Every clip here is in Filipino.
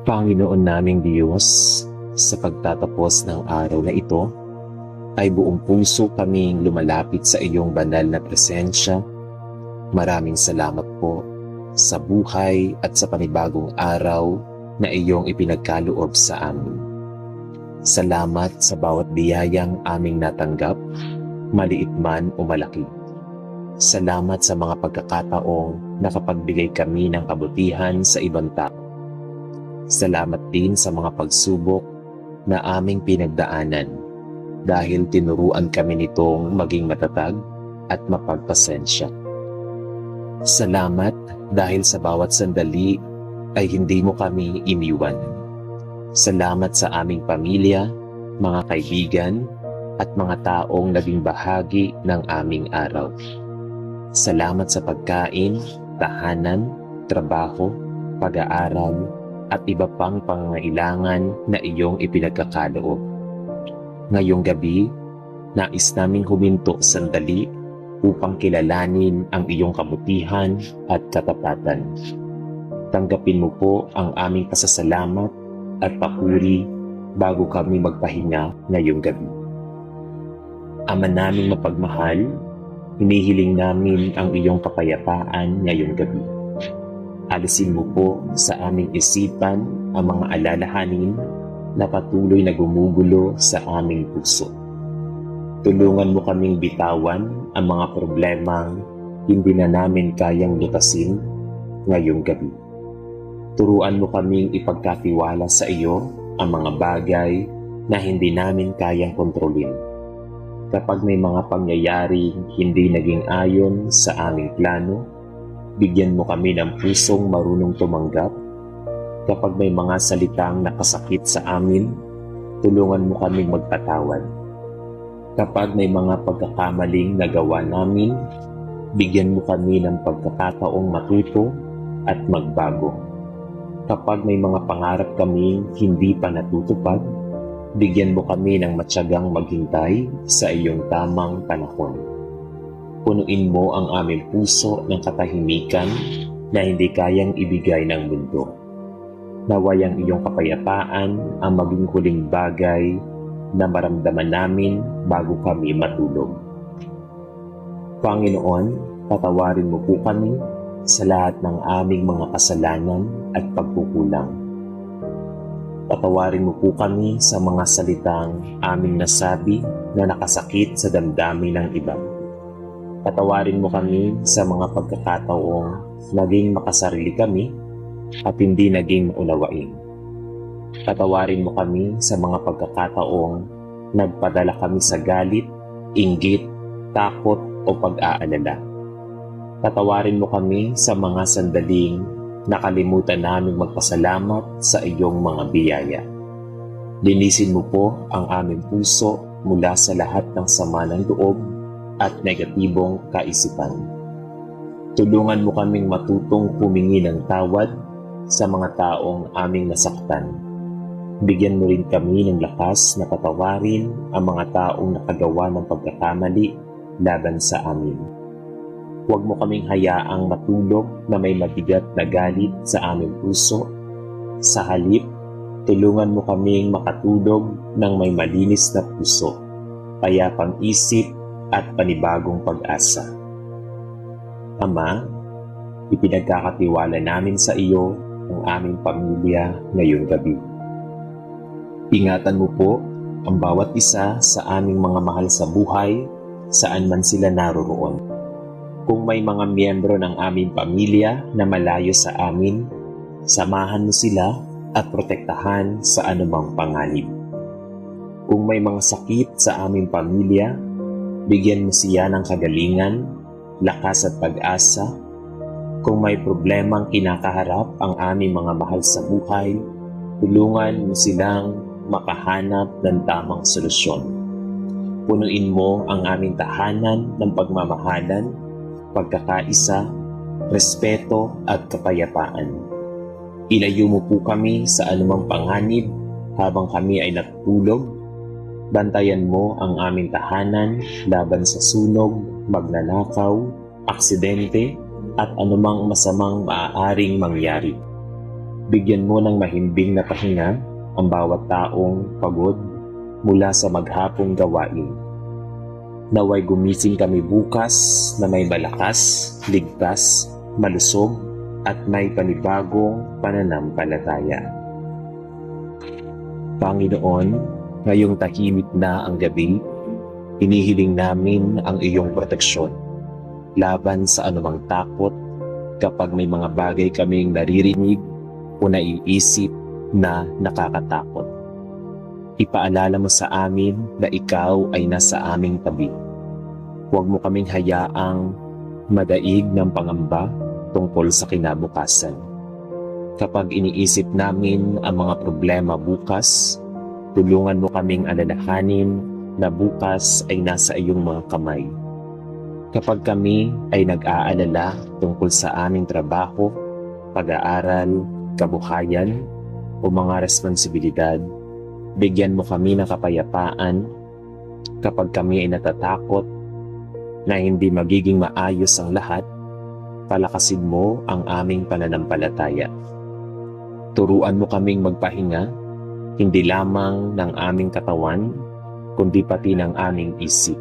Panginoon naming Diyos, sa pagtatapos ng araw na ito, ay buong puso kaming lumalapit sa iyong banal na presensya. Maraming salamat po sa buhay at sa panibagong araw na iyong ipinagkaloob sa amin. Salamat sa bawat biyayang aming natanggap, maliit man o malaki. Salamat sa mga pagkakataong nakapagbigay kami ng kabutihan sa ibang tao. Salamat din sa mga pagsubok na aming pinagdaanan dahil tinuruan kami nitong maging matatag at mapagpasensya. Salamat dahil sa bawat sandali ay hindi mo kami iniwan. Salamat sa aming pamilya, mga kaibigan, at mga taong naging bahagi ng aming araw. Salamat sa pagkain, tahanan, trabaho, pag-aaral, at iba pang pangangailangan na iyong ipinagkakaloob. Ngayong gabi, nais naming huminto sandali upang kilalanin ang iyong kabutihan at katapatan. Tanggapin mo po ang aming pasasalamat at papuri bago kami magpahinga ngayong gabi. Ama naming mapagmahal, hinihiling namin ang iyong kapayapaan ngayong gabi. Alisin mo po sa aming isipan ang mga alalahanin na patuloy na gumugulo sa aming puso. Tulungan mo kaming bitawan ang mga problemang hindi na namin kayang lutasin ngayong gabi. Turuan mo kaming ipagkatiwala sa iyo ang mga bagay na hindi namin kayang kontrolin. Kapag may mga pangyayari hindi naging ayon sa aming plano, bigyan mo kami ng pusong marunong tumanggap. Kapag may mga salitang nakasakit sa amin, tulungan mo kaming magpatawad. Kapag may mga pagkakamaling nagawa namin, bigyan mo kami ng pagkakataong matuto at magbago. Kapag may mga pangarap kaming hindi pa natutupad, bigyan mo kami ng matyagang maghintay sa iyong tamang panahon. Punuin mo ang aming puso ng katahimikan na hindi kayang ibigay ng mundo. Naway ang iyong kapayapaan ang maging huling bagay na maramdaman namin bago kami matulog. Panginoon, patawarin mo po kami sa lahat ng aming mga kasalanan at pagkukulang. Patawarin mo po kami sa mga salitang aming nasabi na nakasakit sa damdamin ng iba. Patawarin mo kami sa mga pagkakataong naging makasarili kami at hindi naging maunawain. Patawarin mo kami sa mga pagkakataong nagpadala kami sa galit, inggit, takot o pag-aalala. Patawarin mo kami sa mga sandaling nakalimutan naming magpasalamat sa iyong mga biyaya. Linisin mo po ang aming puso mula sa lahat ng sama ng loob at negatibong kaisipan. Tulungan mo kaming matutong humingi ng tawad sa mga taong aming nasaktan. Bigyan mo rin kami ng lakas na patawarin ang mga taong nakagawa ng pagkakamali laban sa amin. Huwag mo kaming hayaang matulog na may mabigat na galit sa aming puso. Sa halip, tulungan mo kaming makatulog ng may malinis na puso, payapang isip at panibagong pag-asa. Ama, ipinagkakatiwala namin sa iyo ang aming pamilya ngayong gabi. Ingatan mo po ang bawat isa sa aming mga mahal sa buhay, saan man sila naroroon. Kung may mga miyembro ng aming pamilya na malayo sa amin, samahan mo sila at protektahan sa anumang panganib. Kung may mga sakit sa aming pamilya, bigyan mo siya ng kagalingan, lakas at pag-asa. Kung may problemang kinakaharap ang aming mga mahal sa buhay, tulungan mo silang makahanap ng tamang solusyon. Punuin mo ang aming tahanan ng pagmamahalan, pagkakaisa, respeto at kapayapaan. Ilayo mo po kami sa anumang panganib habang kami ay natutulog. Bantayan mo ang aming tahanan laban sa sunog, magnanakaw, aksidente at anumang masamang maaaring mangyari. Bigyan mo ng mahimbing na pahinga ang bawat taong pagod mula sa maghapong gawain. Naway gumising kami bukas na may malakas, ligtas, malusog at may panibagong pananampalataya. Panginoon, ngayong tahimik na ang gabi, inihiling namin ang iyong proteksyon laban sa anumang takot kapag may mga bagay kaming naririnig o naiisip na nakakatakot. Ipaalala mo sa amin na ikaw ay nasa aming tabi. Huwag mo kaming hayaang madaig ng pangamba tungkol sa kinabukasan. Kapag iniisip namin ang mga problema bukas, tulungan mo kaming alalahanin na bukas ay nasa iyong mga kamay. Kapag kami ay nag-aalala tungkol sa aming trabaho, pag-aaral, kabuhayan o mga responsibilidad, bigyan mo kami ng kapayapaan. Kapag kami ay natatakot na hindi magiging maayos ang lahat, palakasin mo ang aming pananampalataya. Turuan mo kaming magpahinga, hindi lamang ng aming katawan, kundi pati ng aming isip.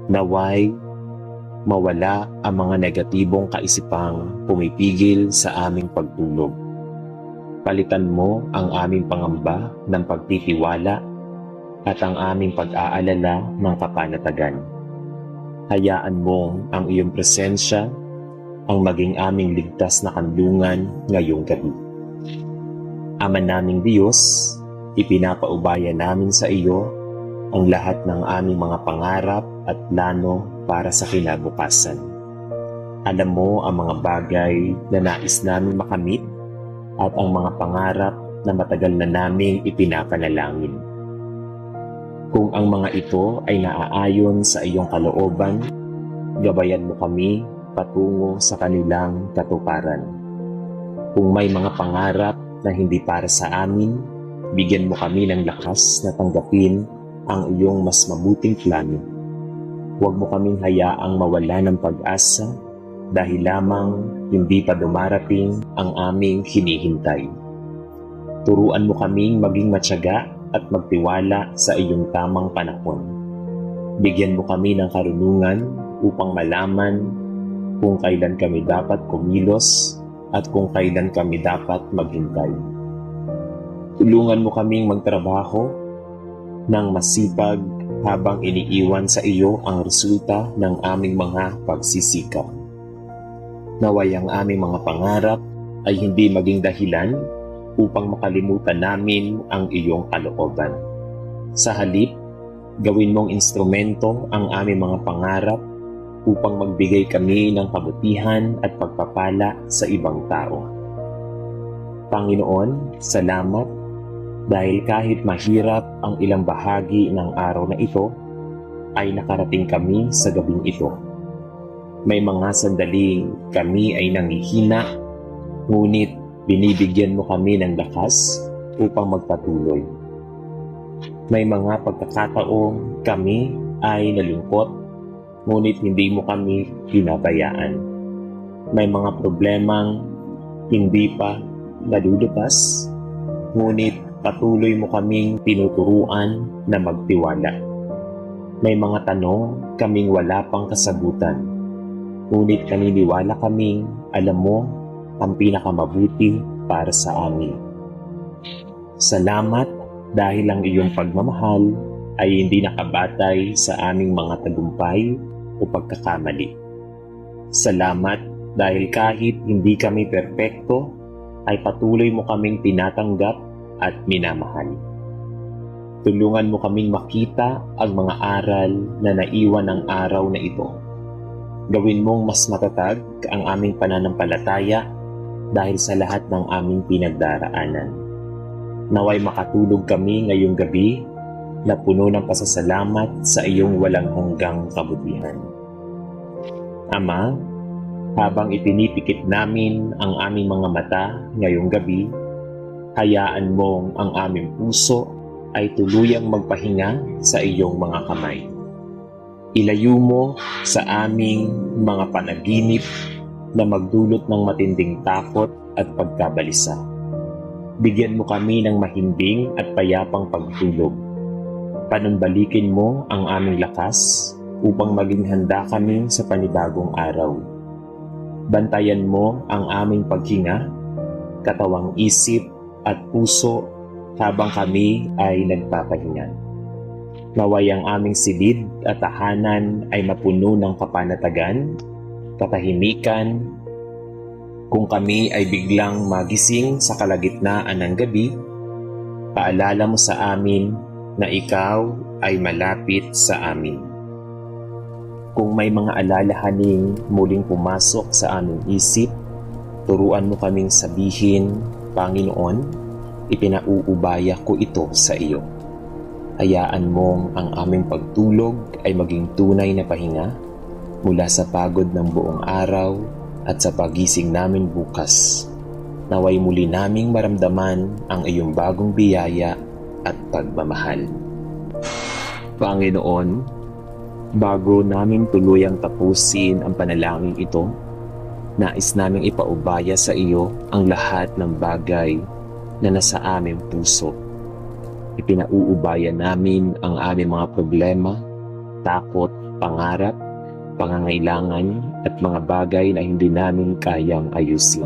Naway, mawala ang mga negatibong kaisipang pumipigil sa aming pagtulog. Palitan mo ang aming pangamba ng pagtitiwala at ang aming pag-aalala ng kapanatagan. Hayaan mo ang iyong presensya ang maging aming ligtas na kanlungan ngayong gabi. Ama naming Diyos, ipinapaubaya namin sa iyo ang lahat ng aming mga pangarap at plano para sa kinabukasan. Alam mo ang mga bagay na nais namin makamit at ang mga pangarap na matagal na naming ipinapanalangin. Kung ang mga ito ay naaayon sa iyong kalooban, gabayan mo kami patungo sa kanilang katuparan. Kung may mga pangarap na hindi para sa amin, bigyan mo kami ng lakas na tanggapin ang iyong mas mabuting plano. Huwag mo kaming hayaang mawala ng pag-asa dahil lamang hindi pa dumarating ang aming hinihintay. Turuan mo kaming maging matyaga at magtiwala sa iyong tamang panahon. Bigyan mo kami ng karunungan upang malaman kung kailan kami dapat kumilos at kung kailan kami dapat maghintay. Tulungan mo kaming magtrabaho ng masipag habang iniiwan sa iyo ang resulta ng aming mga pagsisikap. Naway ang aming mga pangarap ay hindi maging dahilan upang makalimutan namin ang iyong kalooban. Sa halip, gawin mong instrumento ang aming mga pangarap upang magbigay kami ng kabutihan at pagpapala sa ibang tao. Panginoon, salamat dahil kahit mahirap ang ilang bahagi ng araw na ito, ay nakarating kami sa gabing ito. May mga sandaling kami ay nangihina, ngunit binibigyan mo kami ng lakas upang magpatuloy. May mga pagkakataong kami ay nalungkot, ngunit hindi mo kami pinabayaan. May mga problemang hindi pa nalulutas, ngunit patuloy mo kaming tinuturuan na magtiwala. May mga tanong kaming wala pang kasagutan, ngunit naniniwala kaming alam mo ang pinakamabuti para sa amin. Salamat dahil ang iyong pagmamahal ay hindi nakabatay sa aming mga tagumpay o pagkakamali. Salamat dahil kahit hindi kami perpekto, ay patuloy mo kaming tinatanggap at minamahal. Tulungan mo kaming makita ang mga aral na naiwan ng araw na ito. Gawin mong mas matatag ang aming pananampalataya dahil sa lahat ng aming pinagdaraanan. Naway makatulog kami ngayong gabi na puno ng pasasalamat sa iyong walang hanggang kabutihan. Ama, habang ipinipikit namin ang aming mga mata ngayong gabi, hayaan mong ang aming puso ay tuluyang magpahinga sa iyong mga kamay. Ilayo mo sa aming mga panaginip na magdulot ng matinding takot at pagkabalisa. Bigyan mo kami ng mahimbing at payapang pagtulog. Panumbalikin mo ang aming lakas upang maging handa kami sa panibagong araw. Bantayan mo ang aming paghinga, katawang isip at puso habang kami ay nagpapahinga. Naway ang aming silid at tahanan ay mapuno ng kapanatagan, katahimikan. Kung kami ay biglang magising sa kalagitnaan ng gabi, paalala mo sa amin na ikaw ay malapit sa amin. Kung may mga alalahaning muling pumasok sa aming isip, turuan mo kaming sabihin, Panginoon, ipinauubaya ko ito sa iyo. Hayaan mong ang aming pagtulog ay maging tunay na pahinga mula sa pagod ng buong araw at sa pagising namin bukas. Naway muli naming maramdaman ang iyong bagong biyaya at pagmamahal. Panginoon, bago namin tuluyang tapusin ang panalangin ito, nais naming ipaubaya sa iyo ang lahat ng bagay na nasa aming puso. Ipinauubaya namin ang aming mga problema, takot, pangarap, pangangailangan at mga bagay na hindi namin kayang ayusin.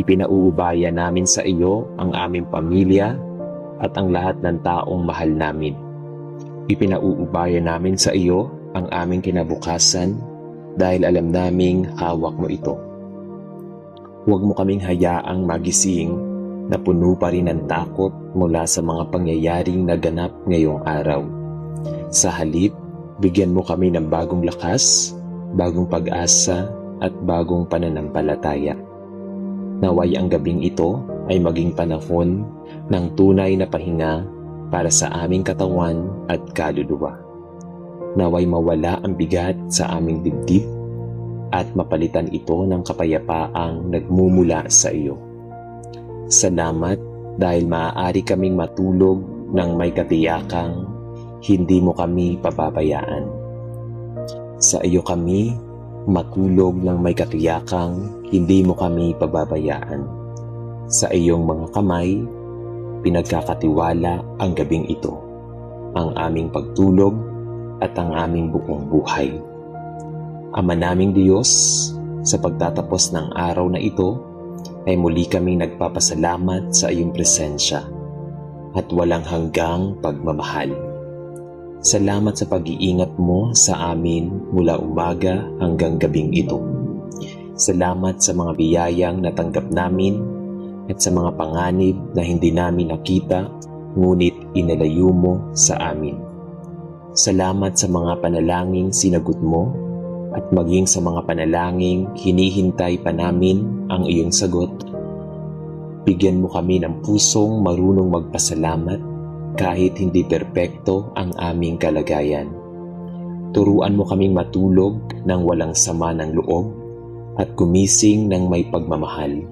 Ipinauubaya namin sa iyo ang aming pamilya at ang lahat ng taong mahal namin. Ipinauubaya namin sa iyo ang aming kinabukasan dahil alam naming hawak mo ito. Huwag mo kaming hayaang magising na puno pa rin ng takot mula sa mga pangyayaring naganap ngayong araw. Sa halip, bigyan mo kami ng bagong lakas, bagong pag-asa at bagong pananampalataya. Naway ang gabing ito ay maging panahon ng tunay na pahinga para sa aming katawan at kaluluwa. Naway mawala ang bigat sa aming dibdib at mapalitan ito ng kapayapaang nagmumula sa iyo. Salamat dahil maaari kaming matulog ng may katiyakang hindi mo kami pababayaan. Sa iyo kami matulog ng may katiyakang hindi mo kami pababayaan. Sa iyong mga kamay, pinagkakatiwala ang gabing ito, ang aming pagtulog at ang aming buong buhay. Ama naming Diyos, sa pagtatapos ng araw na ito, ay muli kaming nagpapasalamat sa iyong presensya at walang hanggang pagmamahal. Salamat sa pag-iingat mo sa amin mula umaga hanggang gabing ito. Salamat sa mga biyayang natanggap namin at sa mga panganib na hindi namin nakita ngunit inalayo mo sa amin. Salamat sa mga panalangin sinagot mo at maging sa mga panalangin hinihintay pa namin ang iyong sagot. Bigyan mo kami ng pusong marunong magpasalamat kahit hindi perpekto ang aming kalagayan. Turuan mo kaming matulog ng walang sama ng loob at gumising ng may pagmamahal.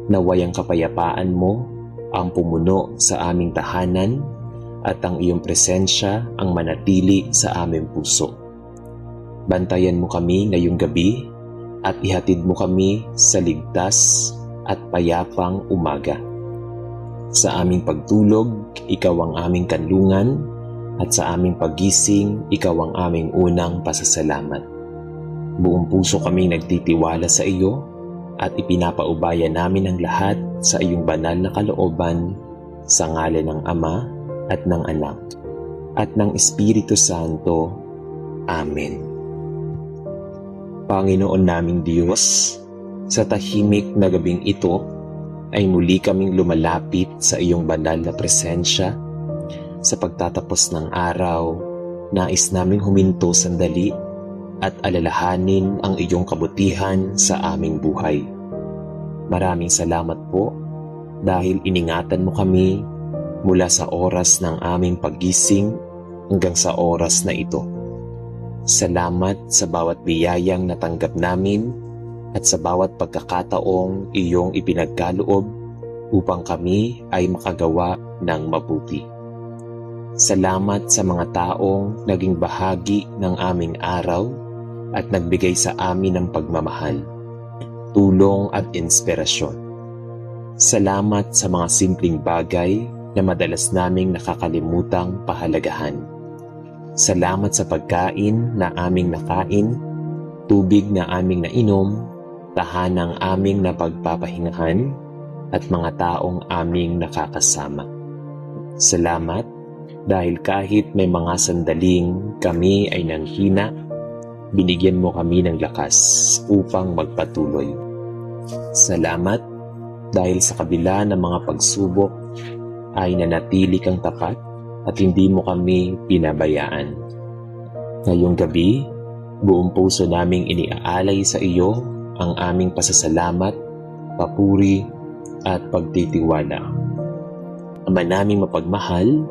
Naway ang kapayapaan mo ang pumuno sa aming tahanan at ang iyong presensya ang manatili sa aming puso. Bantayan mo kami ngayong gabi at ihatid mo kami sa ligtas at payapang umaga. Sa aming pagtulog, ikaw ang aming kanlungan at sa aming paggising, ikaw ang aming unang pasasalamat. Buong puso kaming nagtitiwala sa iyo at ipinapaubaya namin ang lahat sa iyong banal na kalooban sa ngalan ng Ama at ng Anak at ng Espiritu Santo. Amen. Panginoon naming Diyos, sa tahimik na gabing ito ay muli kaming lumalapit sa iyong banal na presensya. Sa pagtatapos ng araw, nais naming huminto sandali at alalahanin ang iyong kabutihan sa aming buhay. Maraming salamat po dahil iningatan mo kami mula sa oras ng aming paggising hanggang sa oras na ito. Salamat sa bawat biyayang natanggap namin at sa bawat pagkakataong iyong ipinagkaloob upang kami ay makagawa ng mabuti. Salamat sa mga taong naging bahagi ng aming araw at nagbigay sa amin ng pagmamahal. tulong at inspirasyon. Salamat sa mga simpleng bagay na madalas naming nakakalimutang pahalagahan. Salamat sa pagkain na aming nakain, tubig na aming nainom, tahanang aming napagpapahingahan, at mga taong aming nakakasama. Salamat dahil kahit may mga sandaling kami ay nanghina, binigyan mo kami ng lakas upang magpatuloy. Salamat dahil sa kabila ng mga pagsubok ay nanatili kang tapat at hindi mo kami pinabayaan. Ngayong gabi, buong puso naming iniaalay sa iyo ang aming pasasalamat, papuri at pagtitiwala. Ama naming mapagmahal,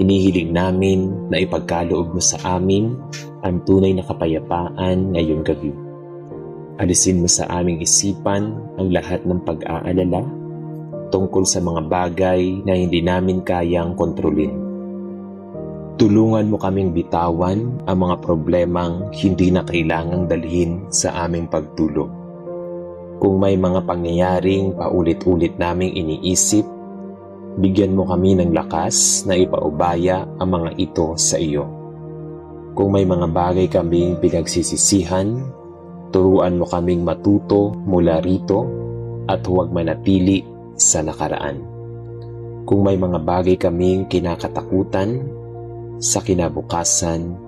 inihiling namin na ipagkaloob mo sa amin ang tunay na kapayapaan ngayong gabi. Alisin mo sa aming isipan ang lahat ng pag-aalala tungkol sa mga bagay na hindi namin kayang kontrolin. Tulungan mo kaming bitawan ang mga problemang hindi na kailangang dalhin sa aming pagtulog. Kung may mga pangyayaring paulit-ulit naming iniisip, bigyan mo kami ng lakas na ipaubaya ang mga ito sa iyo. Kung may mga bagay kaming pinagsisisihan, turuan mo kaming matuto mula rito at huwag manatili sa nakaraan. Kung may mga bagay kaming kinakatakutan, sa kinabukasan,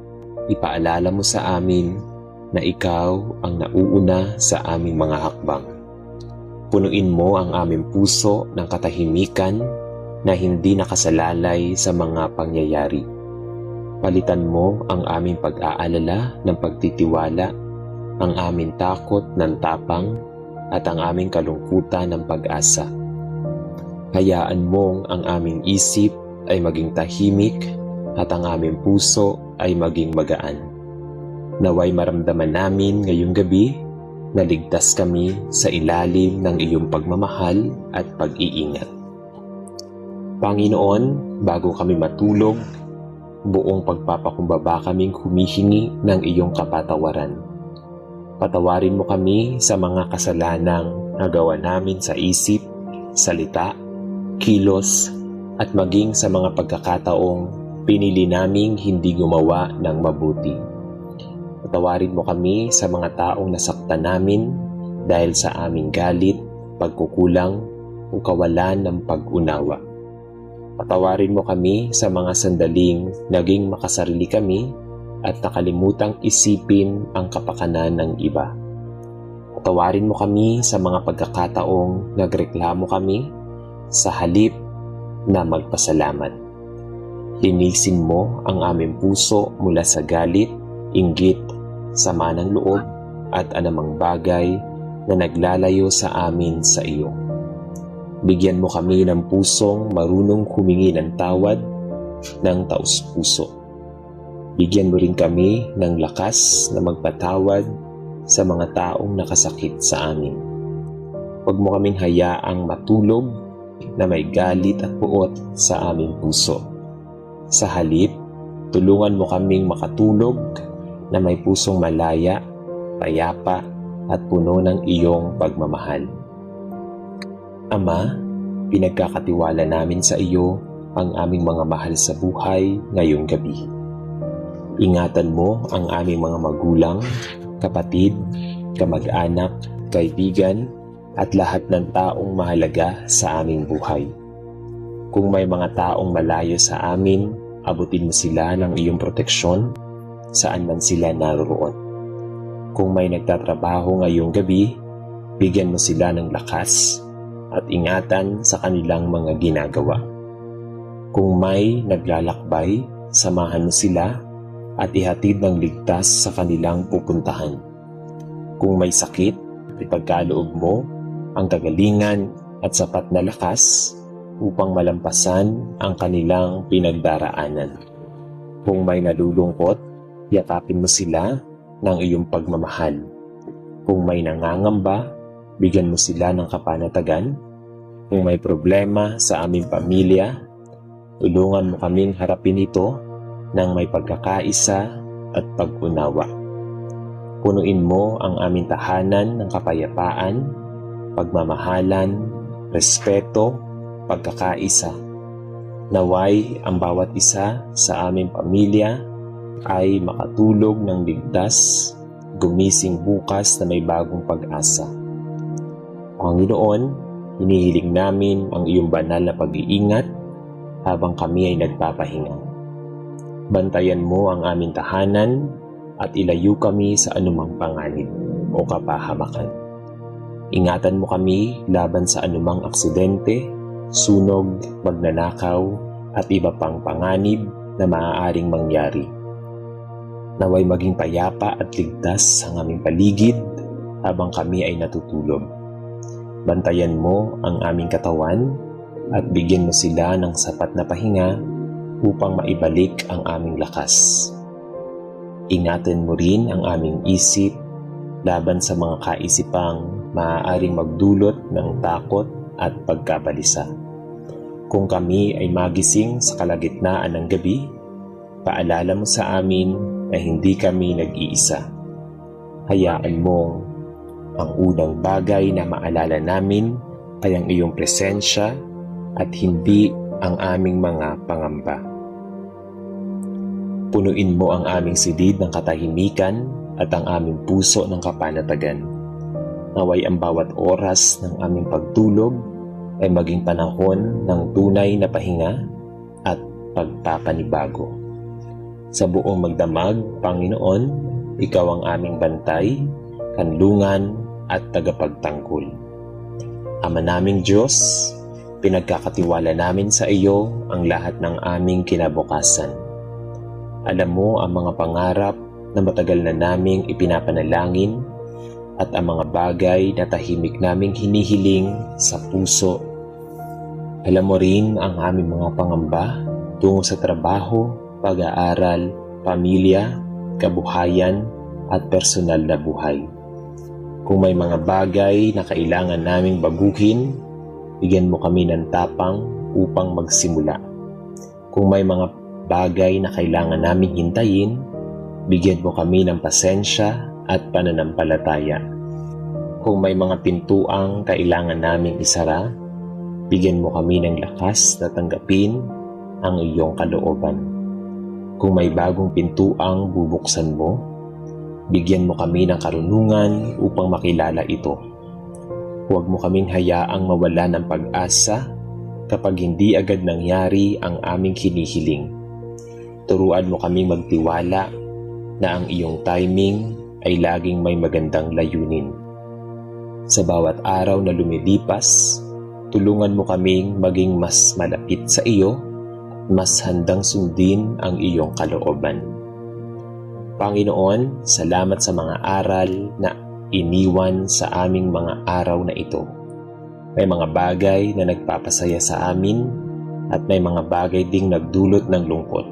ipaalala mo sa amin na ikaw ang nauuna sa aming mga hakbang. Punuin mo ang aming puso ng katahimikan na hindi nakasalalay sa mga pangyayari. Palitan mo ang aming pag-aalala ng pagtitiwala, ang aming takot ng tapang, at ang aming kalungkutan ng pag-asa. Hayaan mong ang aming isip ay maging tahimik at ang aming puso ay maging magaan. Naway maramdaman namin ngayong gabi na ligtas kami sa ilalim ng iyong pagmamahal at pag-iingat. Panginoon, bago kami matulog, buong pagpapakumbaba kaming humihingi ng iyong kapatawaran. Patawarin mo kami sa mga kasalanang nagawa namin sa isip, salita, kilos, at maging sa mga pagkakataong pinili naming hindi gumawa ng mabuti. Patawarin mo kami sa mga taong nasaktan namin dahil sa aming galit, pagkukulang, o kawalan ng pag-unawa. Patawarin mo kami sa mga sandaling naging makasarili kami at nakalimutang isipin ang kapakanan ng iba. Patawarin mo kami sa mga pagkakataong nagreklamo kami sa halip na magpasalamat. Linisin mo ang aming puso mula sa galit, inggit, sama ng loob, at anumang bagay na naglalayo sa amin sa iyo. Bigyan mo kami ng pusong marunong humingi ng tawad ng taos-puso. Bigyan mo rin kami ng lakas na magpatawad sa mga taong nakasakit sa amin. Huwag mo kaming hayaang matulog na may galit at puot sa aming puso. Sa halip, tulungan mo kaming makatulog na may pusong malaya, payapa, at puno ng iyong pagmamahal. Ama, pinagkakatiwala namin sa iyo ang aming mga mahal sa buhay ngayong gabi. Ingatan mo ang aming mga magulang, kapatid, kamag-anak, kaibigan, at lahat ng taong mahalaga sa aming buhay. Kung may mga taong malayo sa amin, abutin mo sila ng iyong proteksyon saan man sila naroon. Kung may nagtatrabaho ngayong gabi, bigyan mo sila ng lakas at ingatan sa kanilang mga ginagawa. Kung may naglalakbay, samahan mo sila at ihatid ng ligtas sa kanilang pupuntahan. Kung may sakit, ipagkaloob mo ang kagalingan at sapat na lakas upang malampasan ang kanilang pinagdaraanan. Kung may nalulungkot, yakapin mo sila ng iyong pagmamahal. Kung may nangangamba, bigyan mo sila ng kapanatagan. Kung may problema sa aming pamilya, tulungan mo kaming harapin ito ng may pagkakaisa at pag-unawa. Punuin mo ang aming tahanan ng kapayapaan, pagmamahalan, respeto, pagkakaisa. Naway ang bawat isa sa aming pamilya ay makatulog ng ligtas, gumising bukas na may bagong pag-asa. Panginoon, hinihiling namin ang iyong banal na pag-iingat habang kami ay nagpapahinga. Bantayan mo ang aming tahanan at ilayo kami sa anumang panganib o kapahamakan. Ingatan mo kami laban sa anumang aksidente, sunog, magnanakaw at iba pang panganib na maaaring mangyari. Naway maging payapa at ligtas ang aming paligid habang kami ay natutulog. Bantayan mo ang aming katawan at bigyan mo sila ng sapat na pahinga upang maibalik ang aming lakas. Ingatan mo rin ang aming isip laban sa mga kaisipang maaaring magdulot ng takot at pagkabalisa. Kung kami ay magising sa kalagitnaan ng gabi, paalala mo sa amin na hindi kami nag-iisa. Hayaan mo ang unang bagay na maalala namin ay ang iyong presensya at hindi ang aming mga pangamba. Punuin mo ang aming silid ng katahimikan at ang aming puso ng kapanatagan. Naway ang bawat oras ng aming pagtulog ay maging panahon ng tunay na pahinga at pagpapanibago. Sa buong magdamag, Panginoon, Ikaw ang aming bantay, kanlungan at tagapagtanggol. Ama naming Diyos, pinagkakatiwala namin sa iyo ang lahat ng aming kinabukasan. Alam mo ang mga pangarap na matagal na naming ipinapanalangin at ang mga bagay na tahimik naming hinihiling sa puso. Alam mo rin ang aming mga pangamba tungo sa trabaho, pag-aaral, pamilya, kabuhayan at personal na buhay. Kung may mga bagay na kailangan naming baguhin, bigyan mo kami ng tapang upang magsimula. Kung may mga bagay na kailangan naming hintayin, bigyan mo kami ng pasensya at pananampalataya. Kung may mga pintuang kailangan naming isara, bigyan mo kami ng lakas na tanggapin ang iyong kalooban. Kung may bagong pintuang bubuksan mo, bigyan mo kami ng karunungan upang makilala ito. Huwag mo kaming hayaang mawala ng pag-asa kapag hindi agad nangyari ang aming hinihiling. Turuan mo kaming magtiwala na ang iyong timing ay laging may magandang layunin. Sa bawat araw na lumilipas, tulungan mo kaming maging mas malapit sa iyo at mas handang sundin ang iyong kalooban. Panginoon, salamat sa mga aral na iniwan sa aming mga araw na ito. May mga bagay na nagpapasaya sa amin at may mga bagay ding nagdulot ng lungkot.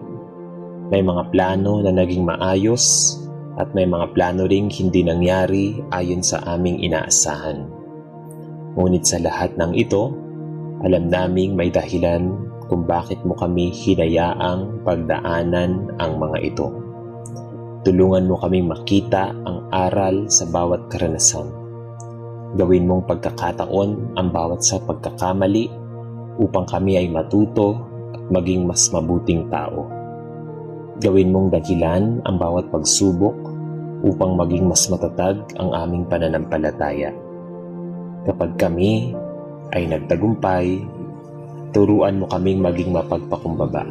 May mga plano na naging maayos at may mga plano ring hindi nangyari ayon sa aming inaasahan. Ngunit sa lahat ng ito, alam naming may dahilan kung bakit mo kami hinayaang pagdaanan ang mga ito. Tulungan mo kaming makita ang aral sa bawat karanasan. Gawin mong pagkakataon ang bawat sa pagkakamali upang kami ay matuto at maging mas mabuting tao. Gawin mong dahilan ang bawat pagsubok upang maging mas matatag ang aming pananampalataya. Kapag kami ay nagtagumpay, turuan mo kaming maging mapagpakumbaba.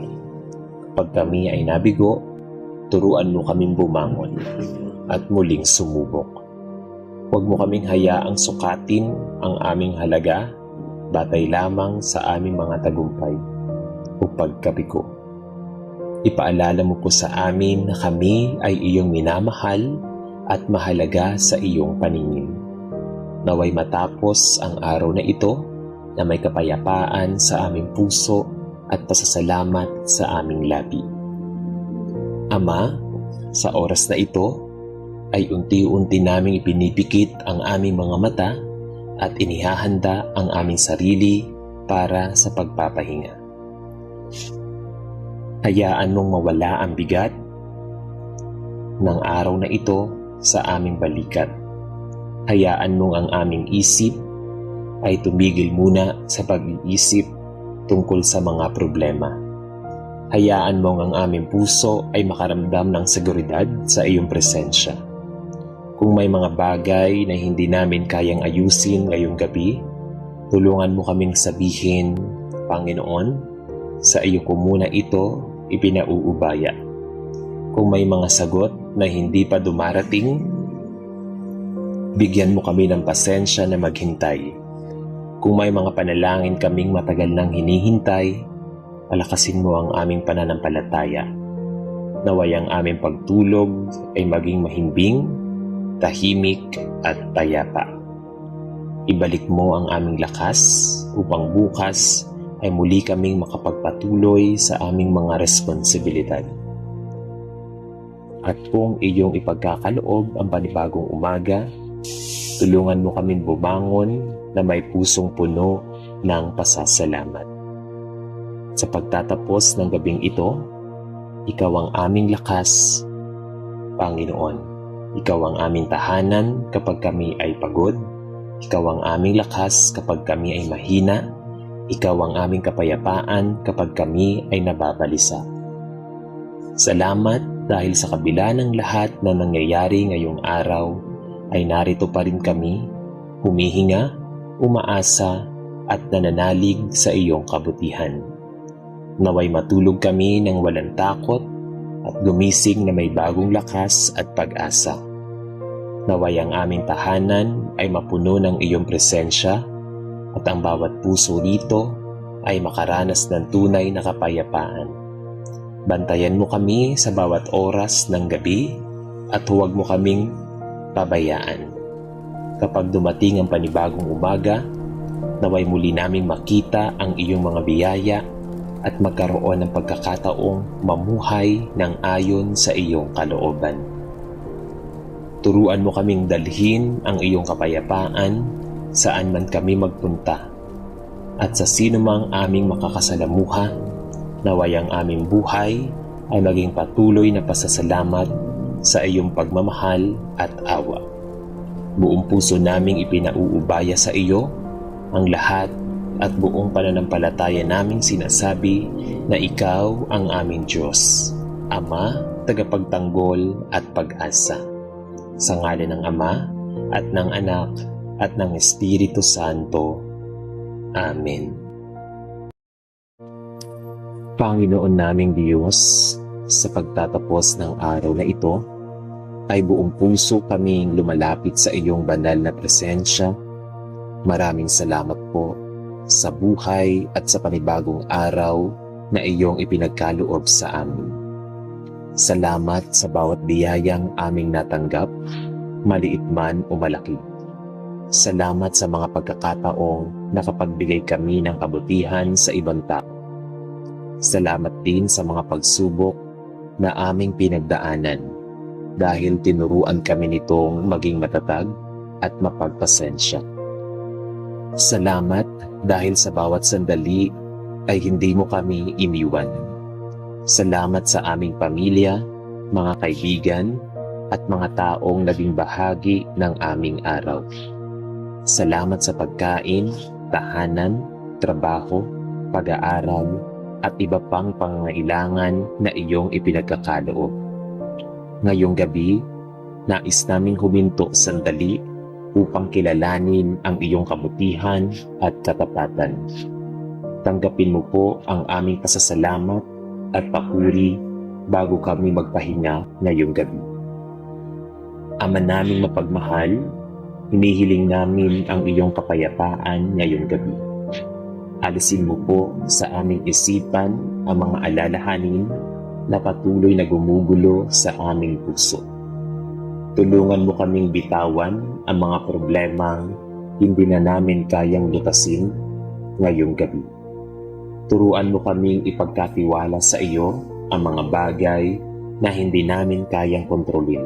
Kapag kami ay nabigo, turuan mo kaming bumangon at muling sumubok. Huwag mo kaming hayaang sukatin ang aming halaga batay lamang sa aming mga tagumpay o pagkabigo. Ipaalala mo po sa amin na kami ay iyong minamahal at mahalaga sa iyong paningin. Naway matapos ang araw na ito na may kapayapaan sa aming puso at pasasalamat sa aming labi. Ama, sa oras na ito ay unti-unti naming ipinipikit ang aming mga mata at inihahanda ang aming sarili para sa pagpapahinga. Hayaan mong mawala ang bigat ng araw na ito sa aming balikat. Hayaan mong ang aming isip ay tumigil muna sa pag-iisip tungkol sa mga problema. Hayaan mong ang aming puso ay makaramdam ng seguridad sa iyong presensya. Kung may mga bagay na hindi namin kayang ayusin ngayong gabi, tulungan mo kaming sabihin, Panginoon, sa iyo ko muna ito ipinauubaya. Kung may mga sagot na hindi pa dumarating, bigyan mo kami ng pasensya na maghintay. Kung may mga panalangin kaming matagal nang hinihintay, palakasin mo ang aming pananampalataya. Naway ang aming pagtulog ay maging mahimbing, tahimik at tayapa. Ibalik mo ang aming lakas upang bukas ay muli kaming makapagpatuloy sa aming mga responsibilidad. At kung iyong ipagkakaloob ang panibagong umaga, tulungan mo kaming bumangon na may pusong puno ng pasasalamat. Sa pagtatapos ng gabing ito, ikaw ang aming lakas, Panginoon. Ikaw ang aming tahanan kapag kami ay pagod. Ikaw ang aming lakas kapag kami ay mahina. Ikaw ang aming kapayapaan kapag kami ay nababalisa. Salamat dahil sa kabila ng lahat na nangyayari ngayong araw, ay narito pa rin kami, humihinga, umaasa at nananalig sa iyong kabutihan. Naway matulog kami ng walang takot at gumising na may bagong lakas at pag-asa. Naway ang aming tahanan ay mapuno ng iyong presensya at ang bawat puso rito ay makaranas ng tunay na kapayapaan. Bantayan mo kami sa bawat oras ng gabi at huwag mo kaming pabayaan. Kapag dumating ang panibagong umaga, naway muli naming makita ang iyong mga biyaya at magkaroon ng pagkakataong mamuhay ng ayon sa iyong kalooban. Turuan mo kaming dalhin ang iyong kapayapaan saan man kami magpunta at sa sino mang aming makakasalamuha, naway ang aming buhay ay maging patuloy na pasasalamat sa iyong pagmamahal at awa. Buong puso naming ipinauubaya sa iyo ang lahat at buong pananampalataya naming sinasabi na ikaw ang aming Diyos, Ama, tagapagtanggol at pag-asa. Sa ngalan ng Ama at ng Anak at ng Espiritu Santo. Amen. Panginoon naming Diyos, sa pagtatapos ng araw na ito, ay buong puso kaming lumalapit sa iyong banal na presensya. Maraming salamat po sa buhay at sa panibagong araw na iyong ipinagkaloob sa amin. Salamat sa bawat biyayang aming natanggap, maliit man o malaki. Salamat sa mga pagkakataong nakapagbigay kami ng kabutihan sa ibang tao. Salamat din sa mga pagsubok na aming pinagdaanan dahil tinuruan kami nitong maging matatag at mapagpasensya. Salamat dahil sa bawat sandali ay hindi mo kami iniwan. Salamat sa aming pamilya, mga kaibigan, at mga taong naging bahagi ng aming araw. Salamat sa pagkain, tahanan, trabaho, pag-aaral, at iba pang pangangailangan na iyong ipinagkakaloob. Ngayong gabi, nais naming huminto sandali upang kilalanin ang iyong kabutihan at katapatan. Tanggapin mo po ang aming pasasalamat at papuri bago kami magpahinga ngayong gabi. Ama naming mapagmahal, hinihiling namin ang iyong kapayapaan ngayong gabi. Alisin mo po sa aming isipan ang mga alalahanin na patuloy na gumugulo sa aming puso. Tulungan mo kaming bitawan ang mga problemang hindi na namin kayang lutasin ngayong gabi. Turuan mo kaming ipagkatiwala sa iyo ang mga bagay na hindi namin kayang kontrolin.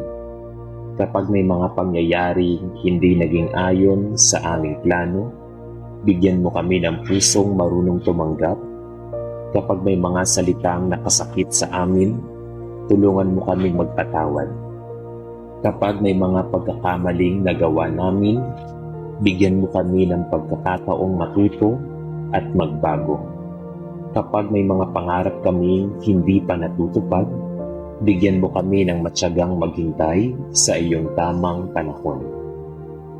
Kapag may mga pangyayaring hindi naging ayon sa aming plano, bigyan mo kami ng pusong marunong tumanggap. Kapag may mga salitang nakasakit sa amin, tulungan mo kaming magpatawad. Kapag may mga pagkakamaling nagawa namin, bigyan mo kami ng pagkakataong matuto at magbago. Kapag may mga pangarap kaming hindi pa natutupad, bigyan mo kami ng matyagang maghintay sa iyong tamang panahon.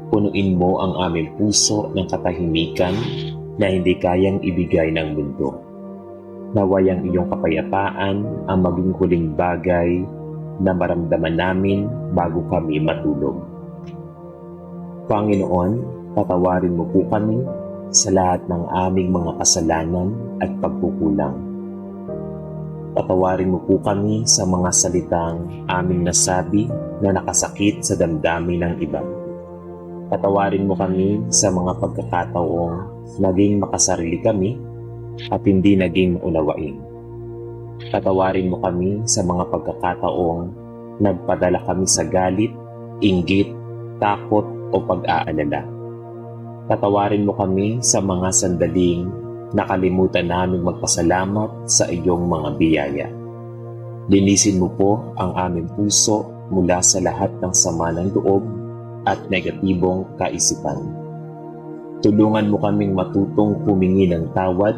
Punuin mo ang aming puso ng katahimikan na hindi kayang ibigay ng mundo. Naway ang iyong kapayapaan ang maging huling bagay na maramdaman namin bago kami matulog. Panginoon, patawarin mo po kami sa lahat ng aming mga kasalanan at pagkukulang. Patawarin mo po kami sa mga salitang aming nasabi na nakasakit sa damdamin ng iba. Patawarin mo kami sa mga pagkakataong naging makasarili kami at hindi naging maunawain. Patawarin mo kami sa mga pagkakataong nagpadala kami sa galit, inggit, takot o pag-aalala. Patawarin mo kami sa mga sandaling nakalimutan naming magpasalamat sa iyong mga biyaya. Linisin mo po ang aming puso mula sa lahat ng sama ng loob at negatibong kaisipan. Tulungan mo kaming matutong humingi ng tawad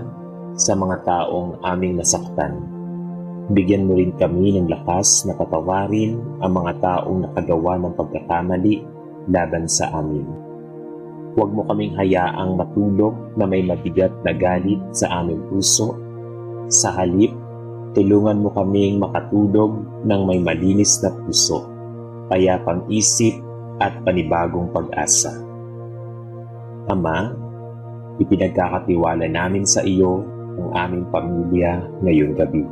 sa mga taong aming nasaktan. Bigyan mo rin kami ng lakas na patawarin ang mga taong nakagawa ng pagkakamali laban sa amin. Huwag mo kaming hayaang matulog na may mabigat na galit sa aming puso. Sa halip, tulungan mo kaming makatulog ng may malinis na puso, payapang isip at panibagong pag-asa. Ama, ipinagkakatiwala namin sa iyo ang aming pamilya ngayong gabi.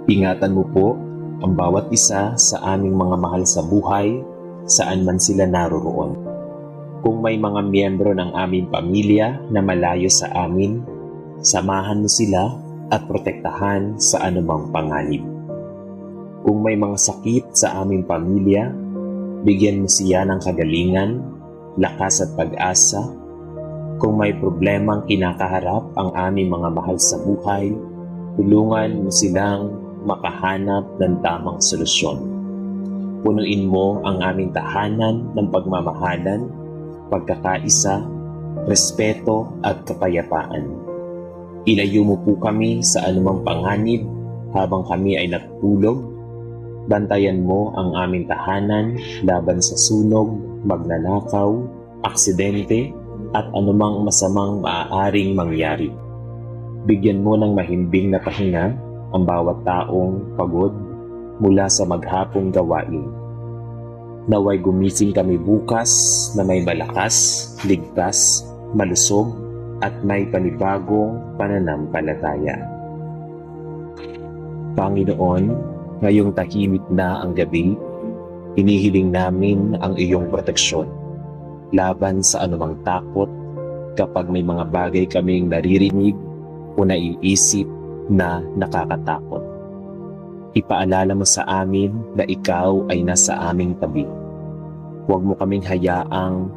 Ingatan mo po ang bawat isa sa aming mga mahal sa buhay, saan man sila naroroon. Kung may mga miyembro ng aming pamilya na malayo sa amin, samahan mo sila at protektahan sa anumang panganib. Kung may mga sakit sa aming pamilya, bigyan mo siya ng kagalingan, lakas at pag-asa. Kung may problemang kinakaharap ang aming mga mahal sa buhay, tulungan mo silang makahanap ng tamang solusyon. Punuin mo ang aming tahanan ng pagmamahalan, pagkakaisa, respeto at kapayapaan. Ilayo mo po kami sa anumang panganib habang kami ay natutulog. Bantayan mo ang aming tahanan laban sa sunog, magnanakaw, aksidente at anumang masamang maaaring mangyari. Bigyan mo ng mahimbing na pahinga ang bawat taong pagod mula sa maghapong gawain. Naway gumising kami bukas na may malakas, ligtas, malusog at may panibagong pananampalataya. Panginoon, ngayong tahimik na ang gabi, hinihiling namin ang iyong proteksyon laban sa anumang takot kapag may mga bagay kaming naririnig o naiisip na nakakatakot. Ipaalala mo sa amin na ikaw ay nasa aming tabi. Huwag mo kaming hayaang